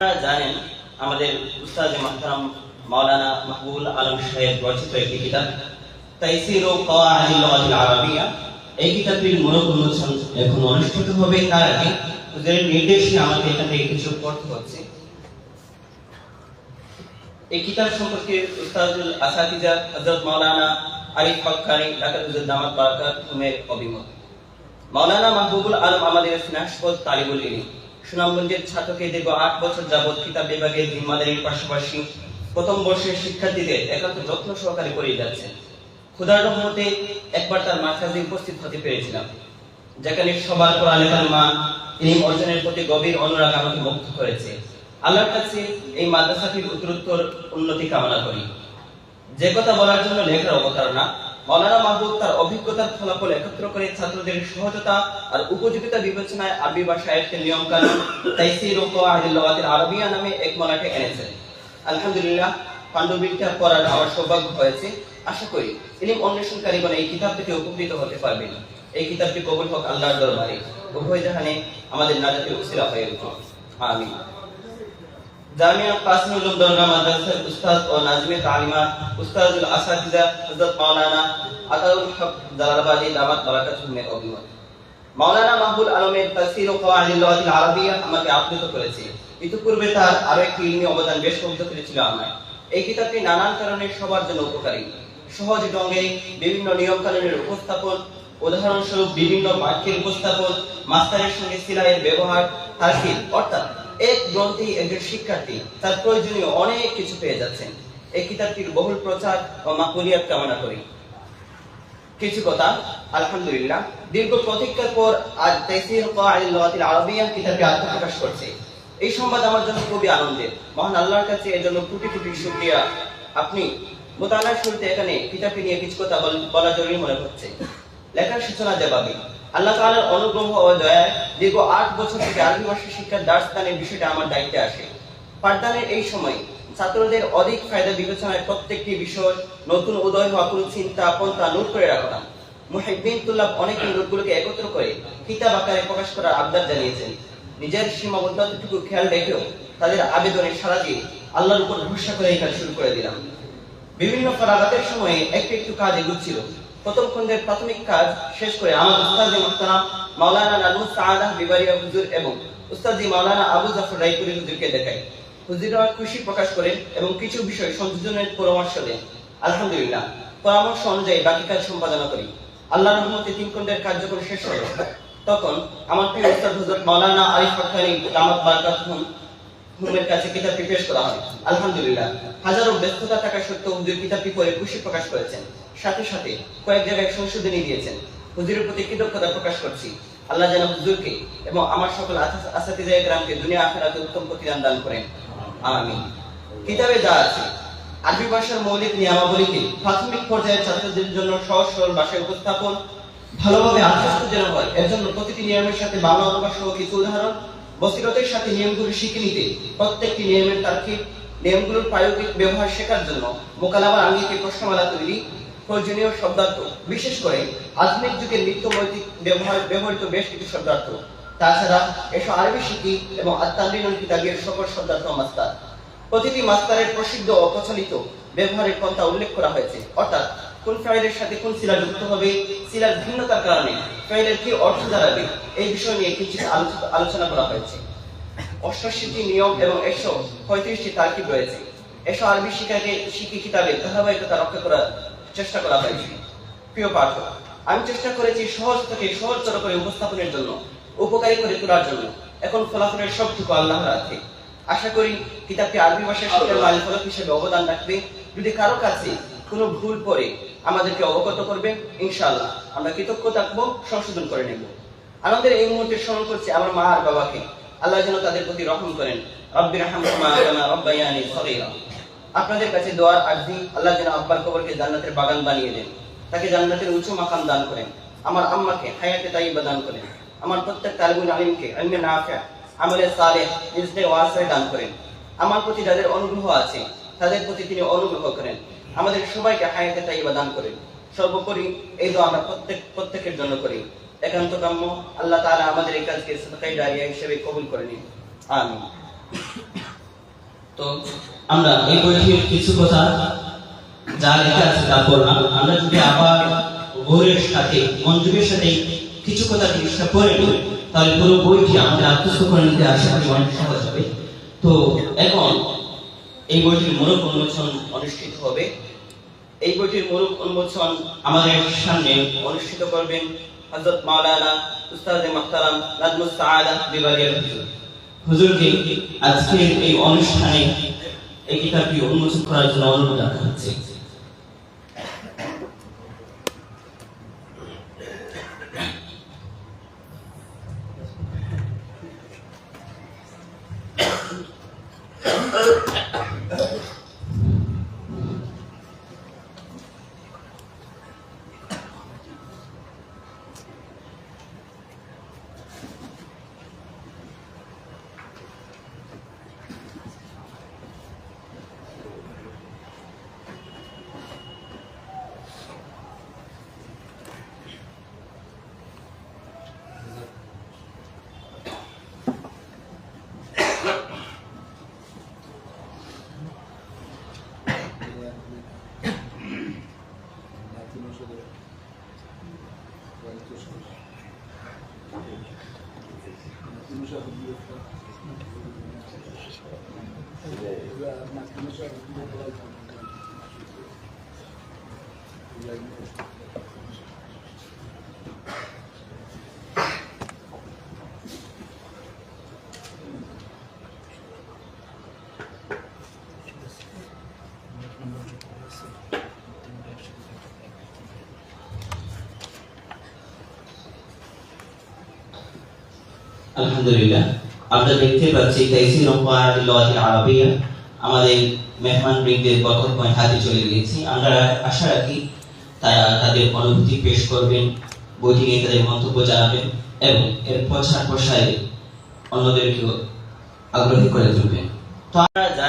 আপনারা জানেন আমাদের উস্তাদ মুহতারাম মাওলানা মাহবুবুল আলম সাহেব রচিত একটি কিতাব তাইসির ও কওয়াইদুল লুগাতিল আরাবিয়া। এই কিতাবটির মূলক উন্মোচন এখন অনুষ্ঠিত হবে। তার আগে হুজুরের নির্দেশে আমাকে এখান থেকে কিছু পড়তে হচ্ছে। এই কিতাব সম্পর্কে উস্তাদুল আসাতিজা হযরত মাওলানা আরিফ হক্কানি ঢাকা হুজুর দামাত বারাকাতুহুমের অভিমত। মাওলানা মাহবুবুল আলম আমাদের স্নাতক তালিবুল ইলম সুনামগঞ্জের ছাত্রকে দীর্ঘ 8 বছর যাবৎ কিতাব বিভাগের জিম্মাদারির পাশাপাশি প্রথম বর্ষের শিক্ষার্থীদের একান্ত যত্ন সহকারে পড়িয়ে যাচ্ছেন। খোদার রহমতে একবার তার মাদ্রাসায় উপস্থিত হতে পেরেছিলাম, যেখানে সবার পড়ালেখার মান ইলম অর্জনের প্রতি গভীর অনুরাগ আমাকে মুগ্ধ করেছে। আল্লাহর কাছে এই মাদ্রাসাটির উত্তরোত্তর উন্নতি কামনা করি। যে কথা বলার জন্য লেখার অবতারণা, মাওলানা মাহবুব তার অভিজ্ঞতার ফলাফল একত্র করে ছাত্রদের সহজতা আর উপযোগিতা বিবেচনায় আরবি ভাষা সাহিত্যের নিয়ম কানুন তাইসির ও কওয়াইদুল লুগাতিল আরাবিয়া নামে এক মলাটে এনেছেন। আলহামদুলিল্লাহ, পাণ্ডুবিদ্যা পড়ার আমার সৌভাগ্য হয়েছে। আশা করি ইলম অন্বেষণকারীগণ এই কিতাব থেকে উপকৃত হতে পারবেন। এই কিতাবটি কবুল হোক আল্লাহর দরবারে, উভয় জাহানে আমাদের নাজাতের উসিলা হয়ে উঠুক, আমিন। জামিয়া কাসিম উল দরগা মাদ্রাসার উস্তাদ ও নাজমে তালিমাত উস্তাদুল আসাতিজা হযরত মাওলানা আতাউল হক জালালাবাদী দামাত বারাকাতুহুমের অভিমত। মাওলানা মাহবুবুল আলমের তাফসীর ও কওয়াইদুল লুগাতিল আরাবিয়া আমাকে আপ্লুত করেছে। ইতিপূর্বে তার আরো একটি ইলমি অবদান বেশ মুগ্ধ করেছিল আমায়। এই কিতাবটি নানান কারণে সবার জন্য উপকারী। সহজ ঢঙে বিভিন্ন নিয়ম কানুনের উপস্থাপন, উদাহরণস্বরূপ বিভিন্ন বাক্যের উপস্থাপন, মাস্টারের সঙ্গে সিলাইয়ের ব্যবহার, তারকিব, অর্থাৎ এক গ্রন্থে একজন শিক্ষার্থী তার প্রয়োজনীয় অনেক কিছু পেয়ে যাচ্ছেন। এই কিতাবটির বহুল প্রচার ও মাকবুলিয়াত কামনা করি। কিছু কথা, আলহামদুলিল্লাহ, দীর্ঘ প্রতীক্ষার পর আজ তাইসির কওয়াইদুল লুগাতিল আরাবিয়া কিতাবটি আত্মপ্রকাশ করছে। এই সংবাদ আমার জন্য খুবই আনন্দের। মহান আল্লাহর কাছে এর জন্য কোটি কোটি শুকরিয়া। আপনি মোতালার শুরুতে এখানে কিতাবটি নিয়ে কিছু কথা বলা জরুরি মনে হচ্ছে। লেখার সূচনা জবাবে আল্লাহ তাআলার অনুগ্রহ ও দয়ায় দীর্ঘ 8 বছর থেকে আরবি ভাষা শিক্ষার দার্স দানের বিষয়টা আমার দায়িত্বে আসে। পাঠদানের এই সময় ছাত্রদের অধিক ফায়দা বিবেচনায় প্রত্যেকটি বিষয় নতুন উদয় হওয়া কোনো চিন্তা পন্থা নোট করে রাখতাম। মুহিব্বিন তুল্লাব অনেকে নোটগুলোকে একত্র করে কিতাব আকারে প্রকাশ করার আবদার জানিয়েছেন। নিজের সীমাবদ্ধতাটুকু খেয়াল রেখেও তাদের আবেদনে সাড়া দিয়ে আল্লাহর উপর ভরসা করে এই কাজ শুরু করে দিলাম। বিভিন্ন ফরাগাতের সময়ে একটু একটু কাজ এগুচ্ছিল। প্রথম খণ্ডের প্রাথমিক কাজ শেষ করে আমার উস্তাদ মুহতারাম মাওলানা নাজমুস সাআদাহ বিবারিয়া হুজুর এবং উস্তাদি মাওলানা আবু জাফর রায়পুরি হুজুরকে দেখাই। হুজুররা খুশি প্রকাশ করেন এবং কিছু বিষয় সংযোজনের পরামর্শ দেন। আলহামদুলিল্লাহ, পরামর্শ অনুযায়ী বাকি কাজ সম্পাদনা করি। আল্লাহর রহমতে 3 খণ্ডের কাজ যখন শেষ হলো, তখন আমার প্রিয় উস্তাদ হযরত মাওলানা আরিফ হক্কানি দামাত বারাকাতুহুমের কাছে কিতাবটি পেশ করা হয়। আলহামদুলিল্লাহ, হাজারো ব্যস্ততা থাকা সত্ত্বেও হুজুর কিতাবটি পড়ে খুশি প্রকাশ করেছেন। সাথে সাথে কয়েক জায়গায় সংশোধনী দিয়েছেন। হুজুরের প্রতি কৃতজ্ঞতা প্রকাশ করছি। আল্লাহ যেন হুজুরকে এবং আমার সকল আসাতিজা ইকরামকে দুনিয়া আখিরাতে উত্তম প্রতিদান দান করেন, আমিন। কিতাবে যা আছে আরবি ভাষার মৌলিক নিয়মাবলীকে প্রাথমিক পর্যায়ের ছাত্রদের জন্য সহজ সরল ভাষায় উপস্থাপন ভালোভাবে আত্মস্থ যেন হয়, এর জন্য প্রতিটি নিয়মের সাথে বাংলা অনুবাদ সহ কিছু উদাহরণ, বসিরতের সাথে নিয়মগুলো শিখে নিতে প্রত্যেকটি নিয়মের তারকিব, নিয়মগুলোর প্রায়োগিক ব্যবহার শেখার জন্য মোকালামার আঙ্গিকে প্রশ্নমালা তৈরি, প্রয়োজনীয় শব্দার্থ, বিশেষ করে আধুনিক যুগের নিত্যনৈতিক ব্যবহৃত বেশ কিছু শব্দার্থ। তাছাড়া এসব আরবি শিখি এবং আত-তামরিনুল কিতাবের সকল শব্দার্থ মাস্টার। প্রতিটি মাস্টারের প্রসিদ্ধ ও প্রচলিত ব্যবহারের পন্থা উল্লেখ করা হয়েছে, অর্থাৎ কোন ফাইলের সাথে কোন সিলা যুক্ত হবে, সিলার ভিন্নতার কারণে ফাইলের কি অর্থ দাঁড়াবে, এই বিষয় নিয়ে কিছু আলোচনা করা হয়েছে। 88টি নিয়ম এবং 135টি তারকিব রয়েছে। এসব আরবি শিখি কিতাবের ধারাবাহিকতা রক্ষা করার চেষ্টা করা হয়েছে। প্রিয় পাঠক, আমি চেষ্টা করেছি সহজ থেকে সহজতর করে উপস্থাপনের জন্য, উপকারী করে তোলার জন্য। এখন ফলাফলের সবটুকু আল্লাহর হাতে। আশা করি কিতাবটি আরবি ভাষার শিক্ষার মাইল ফলক হিসেবে অবদান রাখবে। যদি কারো কাছে কোনো ভুল পড়ে আমাদেরকে অবগত করবে, ইনশাআল্লাহ আমরা কৃতজ্ঞ থাকবো, সংশোধন করে নেব। আনন্দের এই মুহূর্তে স্মরণ করছি আমার মা আর বাবাকে। আল্লাহ যেন তাদের প্রতি রহম করেন। রব্বির হামহুমা কামা রাব্বায়ানি সগীরা। আপনাদের কাছে দোয়ার আরজি, আল্লাহ যেন আব্বার কবরকে জান্নাতের বাগান বানিয়ে দেন, তাকে জান্নাতের উঁচু মাকাম দান করেন। আমার আম্মাকে হায়াতে তাইয়্যিবা দান করেন। আমার প্রত্যেক তালিবুল ইলমকে ইলমে নাফি', আমলে সালেহ, রিজকে ওয়াসি দান করেন। আমার প্রতি যাদের অনুগ্রহ আছে তাদের প্রতি তিনি অনুগ্রহ করেন। আমাদের সবাইকে হায়াতে তাইয়্যিবা দান করেন। সর্বোপরি এই দোয়া আমরা প্রত্যেকের জন্য করি। একান্ত কাম্য আল্লাহ তাআলা আমাদের এই কাজকে সাদকায়ে জারিয়া হিসেবে কবুল করে নিন, আমিন। তো আমরা এই বইটির কিছু কথা যা লেখা আছে তা পড়লাম। আমরা যদি আবার গৌরের সাথে মনোযোগের সাথে কিছু কথা জিনিসটা পড়ে নিই, তাহলে পুরো বইটি আমাদের আত্মস্থ করে নিতে আশা করি অনেক সহজ হবে। তো এখন এই বইটির মোড়ক উন্মোচন অনুষ্ঠিত হবে। এই বইটির মোড়ক উন্মোচন আমাদের সামনে অনুষ্ঠিত করবেন হযরত মাওলানা উস্তাদ মুহতারাম নাজমুস সাআদা বিবারিয়া হুজুর। হুজুরকে আজকের এই অনুষ্ঠানে এই কিতাবটি উন্মোচন করার জন্য অনুরোধ রাখা হচ্ছে। আলহামদুলিল্লাহ, আমরা দেখতে পাচ্ছি তাইসির কাওয়াইদিল আরাবিয়া আমাদের মেহমান বৃন্দের বরকতময় হাতে চলে গিয়েছে। আমরা আশা রাখি তারা তাদের অনুভূতি পেশ করবেন, বইটি নিয়ে তাদের মন্তব্য জানাবেন এবং এর প্রচার প্রসারে অন্যদেরকেও আগ্রহী করে তুলবেন। তো আমরা জানি